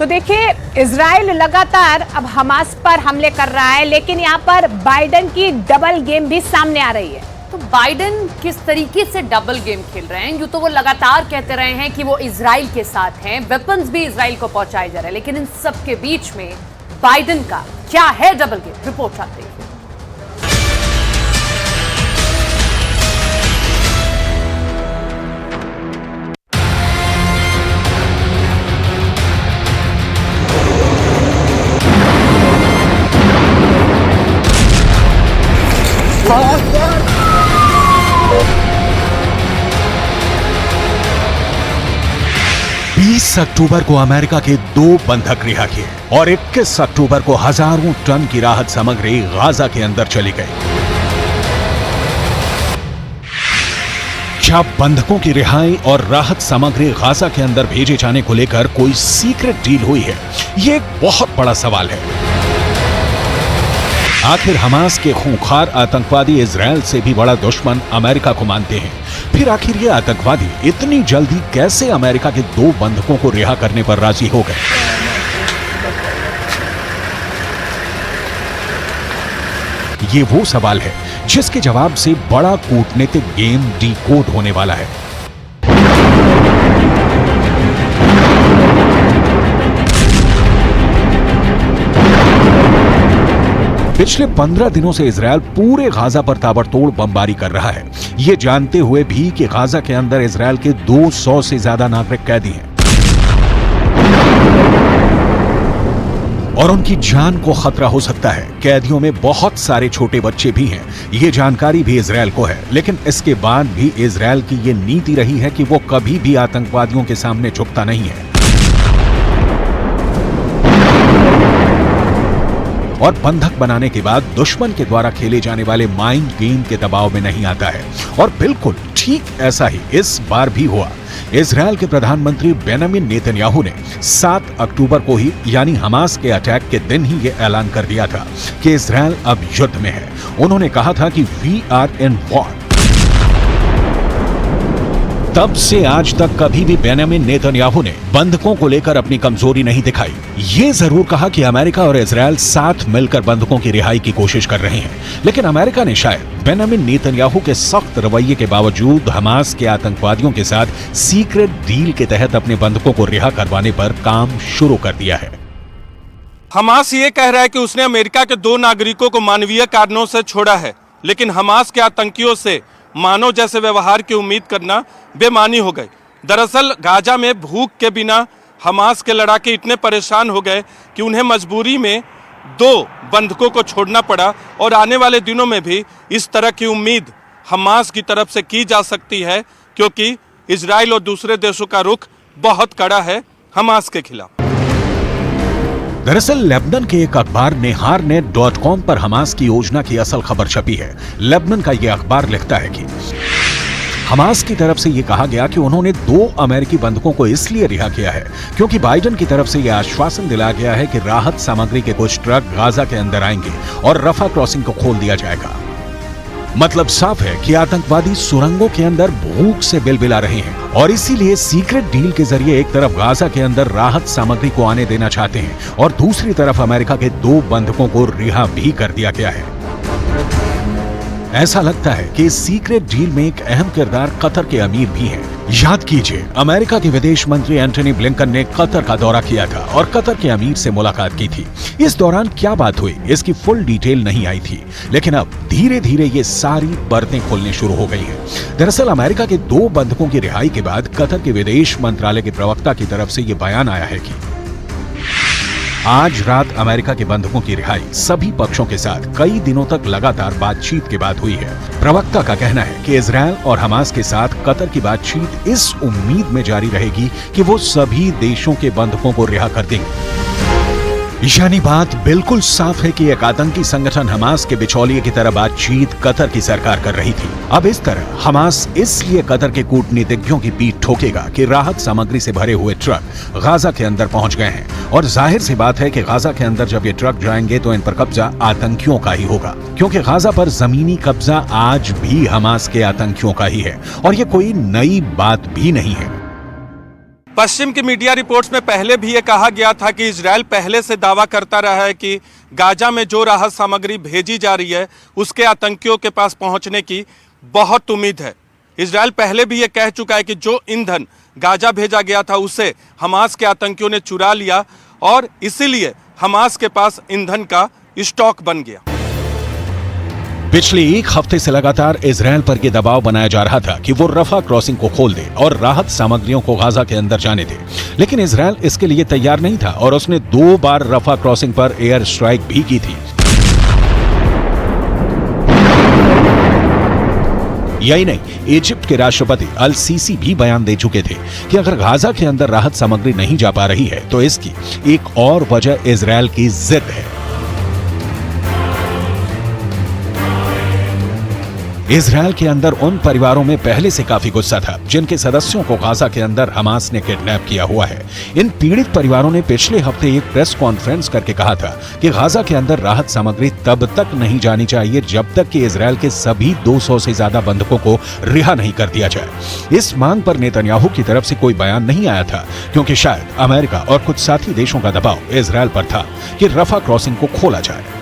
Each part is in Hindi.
तो देखिए, इजराइल लगातार अब हमास पर हमले कर रहा है, लेकिन यहाँ पर बाइडेन की डबल गेम भी सामने आ रही है। तो बाइडेन किस तरीके से डबल गेम खेल रहे हैं? यूं तो वो लगातार कहते रहे हैं कि वो इजराइल के साथ हैं, वेपन्स भी इजराइल को पहुंचाए जा रहे हैं, लेकिन इन सब के बीच में बाइडेन का क्या है डबल गेम? रिपोर्ट आती है। अक्टूबर को अमेरिका के 2 बंधक रिहा किए और 21 अक्टूबर को हजारों टन की राहत सामग्री गाजा के अंदर चली गई। क्या बंधकों की रिहाई और राहत सामग्री गाजा के अंदर भेजे जाने को लेकर कोई सीक्रेट डील हुई है? ये एक बहुत बड़ा सवाल है। आखिर हमास के खूंखार आतंकवादी इजराइल से भी बड़ा दुश्मन अमेरिका को मानते हैं। फिर आखिर ये आतंकवादी इतनी जल्दी कैसे अमेरिका के 2 बंधकों को रिहा करने पर राजी हो गए? ये वो सवाल है जिसके जवाब से बड़ा कूटनीतिक गेम डीकोड होने वाला है। पिछले 15 दिनों से इजराइल पूरे गाजा पर ताबड़तोड़ बमबारी कर रहा है, ये जानते हुए भी कि गाजा के अंदर इजराइल के 200 से ज्यादा नागरिक कैदी हैं और उनकी जान को खतरा हो सकता है। कैदियों में बहुत सारे छोटे बच्चे भी हैं, ये जानकारी भी इजराइल को है, लेकिन इसके बाद भी इजराइल की ये नीति रही है कि वो कभी भी आतंकवादियों के सामने झुकता नहीं है और बंधक बनाने के बाद दुश्मन के द्वारा खेले जाने वाले माइंड गेम के दबाव में नहीं आता है। और बिल्कुल ठीक ऐसा ही इस बार भी हुआ। इजराइल के प्रधानमंत्री बेंजामिन नेतन्याहू ने 7 अक्टूबर को ही यानी हमास के अटैक के दिन ही ये ऐलान कर दिया था कि इजराइल अब युद्ध में है। उन्होंने कहा था कि वी आर इन वॉर। तब से आज तक कभी भी बेंजामिन नेतन्याहू ने बंधकों को लेकर अपनी कमजोरी नहीं दिखाई। ये जरूर कहा कि अमेरिका और इजराइल साथ मिलकर बंधकों की रिहाई की कोशिश कर रहे हैं, लेकिन अमेरिका ने शायद बेंजामिन नेतन्याहू के सख्त रवैये के बावजूद हमास के आतंकवादियों के साथ सीक्रेट डील के तहत अपने बंधकों को रिहा करवाने पर काम शुरू कर दिया है। हमास ये कह रहा है कि उसने अमेरिका के 2 नागरिकों को मानवीय कारणों से छोड़ा है, लेकिन हमास के आतंकियों से मानव जैसे व्यवहार की उम्मीद करना बेमानी हो गई। दरअसल गाजा में भूख के बिना हमास के लड़ाके इतने परेशान हो गए कि उन्हें मजबूरी में 2 बंधकों को छोड़ना पड़ा और आने वाले दिनों में भी इस तरह की उम्मीद हमास की तरफ से की जा सकती है, क्योंकि इजराइल और दूसरे देशों का रुख बहुत कड़ा है हमास के खिलाफ। दरअसल लेबनान के एक अखबार neharnet.com पर हमास की योजना की असल खबर छपी है। लेबनान का यह अखबार लिखता है कि हमास की तरफ से यह कहा गया कि उन्होंने 2 अमेरिकी बंधकों को इसलिए रिहा किया है क्योंकि बाइडेन की तरफ से यह आश्वासन दिलाया गया है कि राहत सामग्री के कुछ ट्रक गाजा के अंदर आएंगे और रफा क्रॉसिंग को खोल दिया जाएगा। मतलब साफ है कि आतंकवादी सुरंगों के अंदर भूख से बिलबिला रहे हैं और इसीलिए सीक्रेट डील के जरिए एक तरफ गाजा के अंदर राहत सामग्री को आने देना चाहते हैं और दूसरी तरफ अमेरिका के 2 बंधकों को रिहा भी कर दिया गया है। ऐसा लगता है कि इस सीक्रेट डील में एक अहम किरदार कतर के अमीर भी हैं। याद कीजिए, अमेरिका के विदेश मंत्री एंटनी ब्लिंकन ने कतर का दौरा किया था और कतर के अमीर से मुलाकात की थी। इस दौरान क्या बात हुई इसकी फुल डिटेल नहीं आई थी, लेकिन अब धीरे धीरे ये सारी परतें खुलने शुरू हो गई हैं। दरअसल अमेरिका के 2 बंधकों की रिहाई के बाद कतर के विदेश मंत्रालय के प्रवक्ता की तरफ से ये बयान आया है कि आज रात अमेरिका के बंधकों की रिहाई सभी पक्षों के साथ कई दिनों तक लगातार बातचीत के बाद हुई है। प्रवक्ता का कहना है कि इजराइल और हमास के साथ कतर की बातचीत इस उम्मीद में जारी रहेगी कि वो सभी देशों के बंधकों को रिहा कर देंगे। यानी बात बिल्कुल साफ है कि एक आतंकी संगठन हमास के बिचौलिए की तरह बातचीत कतर की सरकार कर रही थी। अब इस तरह हमास इसलिए कतर के कूटनीतिज्ञों की पीठ ठोकेगा कि राहत सामग्री से भरे हुए ट्रक गाजा के अंदर पहुंच गए हैं और जाहिर सी बात है कि गाजा के अंदर जब ये ट्रक जाएंगे तो इन पर कब्जा आतंकियों का ही होगा, क्योंकि गाजा पर जमीनी कब्जा आज भी हमास के आतंकियों का ही है और ये कोई नई बात भी नहीं है। पश्चिम की मीडिया रिपोर्ट्स में पहले भी ये कहा गया था कि इजराइल पहले से दावा करता रहा है कि गाजा में जो राहत सामग्री भेजी जा रही है उसके आतंकियों के पास पहुंचने की बहुत उम्मीद है। इजराइल पहले भी ये कह चुका है कि जो ईंधन गाजा भेजा गया था उसे हमास के आतंकियों ने चुरा लिया और इसीलिए हमास के पास ईंधन का स्टॉक बन गया। पिछले एक हफ्ते से लगातार इजराइल पर यह दबाव बनाया जा रहा था कि वो रफा क्रॉसिंग को खोल दे और राहत सामग्रियों को गाजा के अंदर जाने दे, लेकिन इजराइल इसके लिए तैयार नहीं था और उसने 2 बार रफा क्रॉसिंग पर एयर स्ट्राइक भी की थी। यही नहीं, इजिप्ट के राष्ट्रपति अल सीसी भी बयान दे चुके थे कि अगर गाजा के अंदर राहत सामग्री नहीं जा पा रही है तो इसकी एक और वजह इजराइल की जिद है। इजराइल के अंदर उन परिवारों में पहले से काफी गुस्सा था जिनके सदस्यों को गाजा के अंदर हमास ने किडनैप किया हुआ है। इन पीड़ित परिवारों ने पिछले हफ्ते एक प्रेस कॉन्फ्रेंस करके कहा था कि गाजा के अंदर राहत सामग्री तब तक नहीं जानी चाहिए जब तक कि इजराइल के सभी 200 से ज्यादा बंधकों को रिहा नहीं कर दिया जाए। इस मांग पर नेतन्याहू की तरफ से कोई बयान नहीं आया था क्योंकि शायद अमेरिका और कुछ साथी देशों का दबाव इजराइल पर था कि रफा क्रॉसिंग को खोला जाए।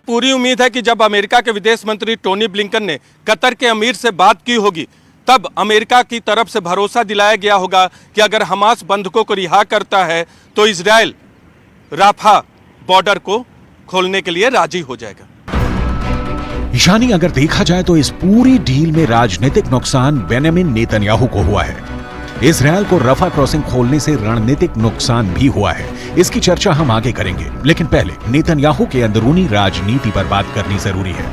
पूरी उम्मीद है कि जब अमेरिका के विदेश मंत्री टोनी ब्लिंकन ने कतर के अमीर से बात की होगी तब अमेरिका की तरफ से भरोसा दिलाया गया होगा कि अगर हमास बंधकों को रिहा करता है तो इजराइल राफा बॉर्डर को खोलने के लिए राजी हो जाएगा। यानी अगर देखा जाए तो इस पूरी डील में राजनीतिक नुकसान बेंजामिन नेतन्याहू को हुआ है। इजराइल को रफा क्रॉसिंग खोलने से रणनीतिक नुकसान भी हुआ है। इसकी चर्चा हम आगे करेंगे, लेकिन पहले नेतन्याहू के अंदरूनी राजनीति पर बात करनी जरूरी है।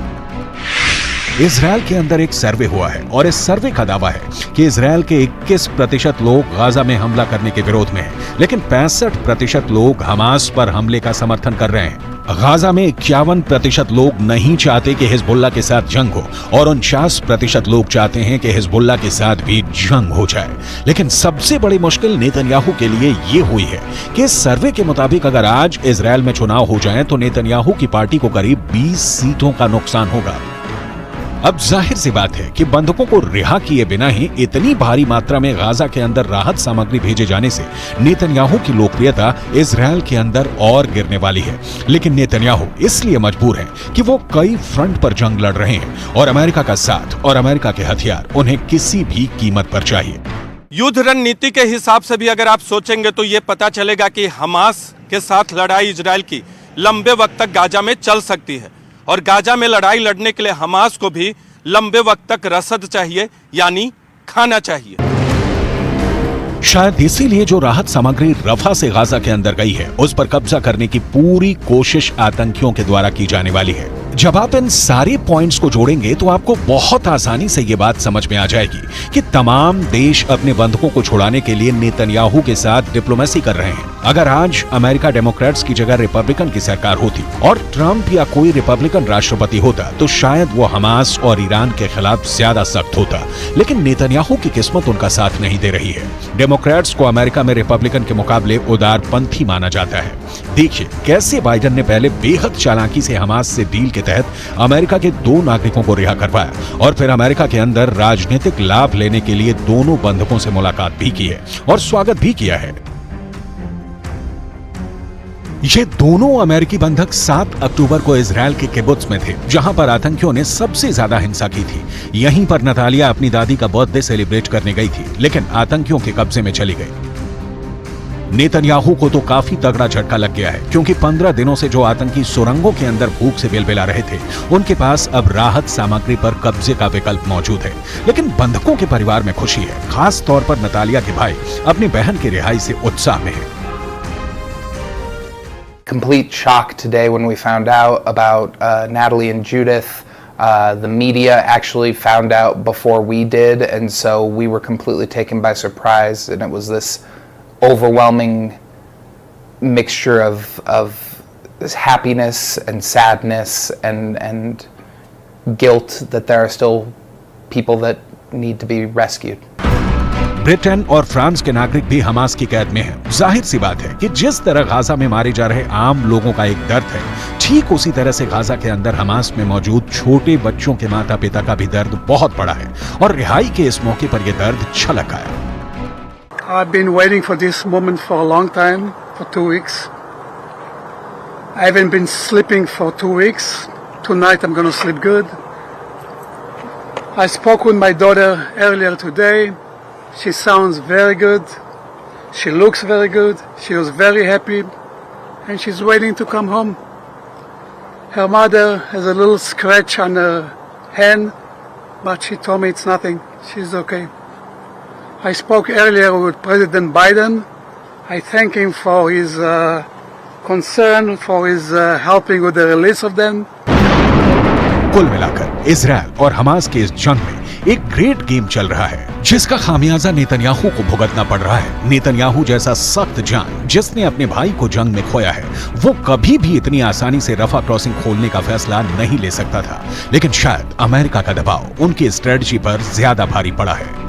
इजराइल के अंदर एक सर्वे हुआ है और इस सर्वे का दावा है कि इजराइल के 21% लोग गाजा में हमला करने के विरोध में हैं, लेकिन 65% लोग हमास पर हमले का समर्थन कर रहे हैं। गाजा में 51% लोग नहीं चाहते कि हिजबुल्लाह के साथ जंग हो और 49% लोग चाहते हैं कि हिजबुल्लाह के साथ भी जंग हो जाए। लेकिन सबसे बड़ी मुश्किल नेतन्याहू के लिए ये हुई है कि इस सर्वे के मुताबिक अगर आज इजराइल में चुनाव हो जाए तो नेतन्याहू की पार्टी को करीब 20 सीटों का नुकसान होगा। अब जाहिर सी बात है कि बंधकों को रिहा किए बिना ही इतनी भारी मात्रा में गाजा के अंदर राहत सामग्री भेजे जाने से नेतन्याहू की लोकप्रियता इजराइल के अंदर और गिरने वाली है। लेकिन नेतन्याहू इसलिए मजबूर है कि वो कई फ्रंट पर जंग लड़ रहे हैं और अमेरिका का साथ और अमेरिका के हथियार उन्हें किसी भी कीमत पर चाहिए। युद्ध रणनीति के हिसाब से भी अगर आप सोचेंगे तो ये पता चलेगा कि हमास के साथ लड़ाई इजराइल की लंबे वक्त तक गाजा में चल सकती है और गाजा में लड़ाई लड़ने के लिए हमास को भी लंबे वक्त तक रसद चाहिए, यानी खाना चाहिए। शायद इसीलिए जो राहत सामग्री रफा से गाजा के अंदर गई है उस पर कब्जा करने की पूरी कोशिश आतंकियों के द्वारा की जाने वाली है। जब आप इन सारे पॉइंट्स को जोड़ेंगे तो आपको बहुत आसानी से ये बात समझ में आ जाएगी कि तमाम देश अपने बंधकों को छुड़ाने के लिए नेतन्याहू के साथ डिप्लोमेसी कर रहे हैं। अगर आज अमेरिका डेमोक्रेट्स की जगह रिपब्लिकन की सरकार होती और ट्रंप या कोई रिपब्लिकन राष्ट्रपति होता तो शायद वो हमास और ईरान के खिलाफ ज्यादा सख्त होता, लेकिन नेतन्याहू की किस्मत उनका साथ नहीं दे रही है। डेमोक्रेट्स को अमेरिका में रिपब्लिकन के मुकाबले उदारपंथी माना जाता है। देखिए कैसे बाइडेन ने पहले बेहद चालाकी से हमास से डील के तहत अमेरिका के 2 नागरिकों को रिहा करवाया और फिर अमेरिका के अंदर राजनीतिक लाभ लेने के लिए दोनों बंधकों से मुलाकात भी की है और स्वागत भी किया है। ये दोनों अमेरिकी बंधक 7 अक्टूबर को इजराइल के किबुत्ज में थे जहां पर आतंकियों ने सबसे ज्यादा हिंसा की थी। यहीं पर नतालिया अपनी दादी का बर्थडे सेलिब्रेट करने गई थी, लेकिन आतंकियों के कब्जे में चली गई। नेतन्याहू को तो काफी तगड़ा झटका लग गया है क्योंकि 15 दिनों से जो आतंकी सुरंगों के अंदर भूख से बिलबिला रहे थे उनके पास अब राहत सामग्री पर कब्जे का विकल्प मौजूद है। लेकिन बंधकों के परिवार में खुशी है, खास तौर पर नतालिया के भाई अपनी बहन की रिहाई से उत्साह में है। Complete shock today when we found out about Natalie and Judith. The media actually found out before we did, and so we were completely taken by surprise, and it was this overwhelming mixture of this happiness and sadness and guilt that there are still people that need to be rescued. Britain और फ्रांस के नागरिक भी हमास की कैद में हैं। जाहिर सी बात है कि जिस तरह गाजा में मारे जा रहे आम लोगों का एक दर्द है, ठीक उसी तरह से गाजा के अंदर हमास में मौजूद छोटे बच्चों के माता पिता का भी दर्द बहुत बड़ा है और रिहाई के इस मौके पर यह दर्द छलक आया। I've been waiting for this moment for a long time, for 2 weeks. I haven't been sleeping for 2 weeks. Tonight I'm going to sleep good. I spoke with my daughter earlier today. She sounds very good. She looks very good. She was very happy. And she's waiting to come home. Her mother has a little scratch on her hand, but she told me it's nothing. She's okay. I spoke earlier with President Biden. I thank him for his concern, for his helping with the release of them. कुल मिलाकर इजराइल और हमास के इस जंग में एक ग्रेट गेम चल रहा है, जिसका खामियाजा नेतन्याहू को भुगतना पड़ रहा है। नेतन्याहू जैसा सख्त जान जिसने अपने भाई को जंग में खोया है, वो कभी भी इतनी आसानी से रफा क्रॉसिंग खोलने का फैसला नहीं ले सकता था। लेकिन शायद अमेरिका का दबाव उनकी स्ट्रेटजी पर ज्यादा भारी पड़ा है।